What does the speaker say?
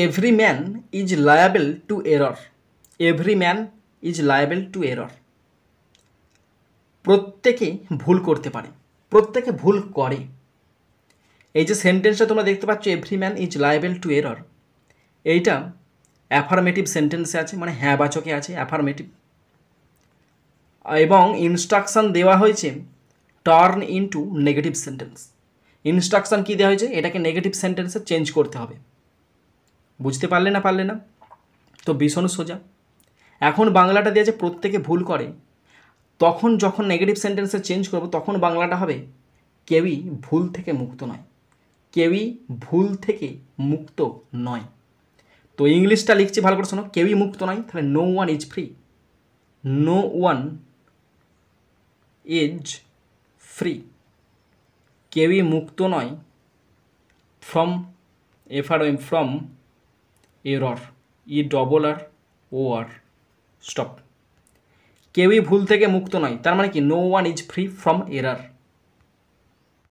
Every man is liable to error. Every man is liable to error. প্রত্যেকে ভুল করতে পারে, প্রত্যেকে ভুল করে। এই যে সেন্টেন্সটা তোমরা দেখতে পাচ্ছ, every man is liable to error, এইটা অ্যাফার্মেটিভ সেন্টেন্সে আছে, মানে হ্যাঁ বাচকে আছে, অ্যাফার্মেটিভ। এবং ইনস্ট্রাকশান দেওয়া হয়েছে turn into negative sentence. Instruction কী দেওয়া হয়েছে? এটাকে নেগেটিভ সেন্টেন্সে চেঞ্জ করতে হবে। বুঝতে পারলে না? তো ভীষণ সোজা। এখন বাংলাটা দিয়েছে প্রত্যেকে ভুল করে, তখন যখন নেগেটিভ সেন্টেন্সে চেঞ্জ করব তখন বাংলাটা হবে কেউই ভুল থেকে মুক্ত নয়। কেউই ভুল থেকে মুক্ত নয়। তো ইংলিশটা লিখছি ভালো করে শোনো, কেউই মুক্ত নয়, তাহলে no one is free. No one is free. কেউই মুক্ত নয় from, FROM, from error, ERROR, stop. কেউই ভুল থেকে মুক্ত নয়, তার মানে কি no one is free from error.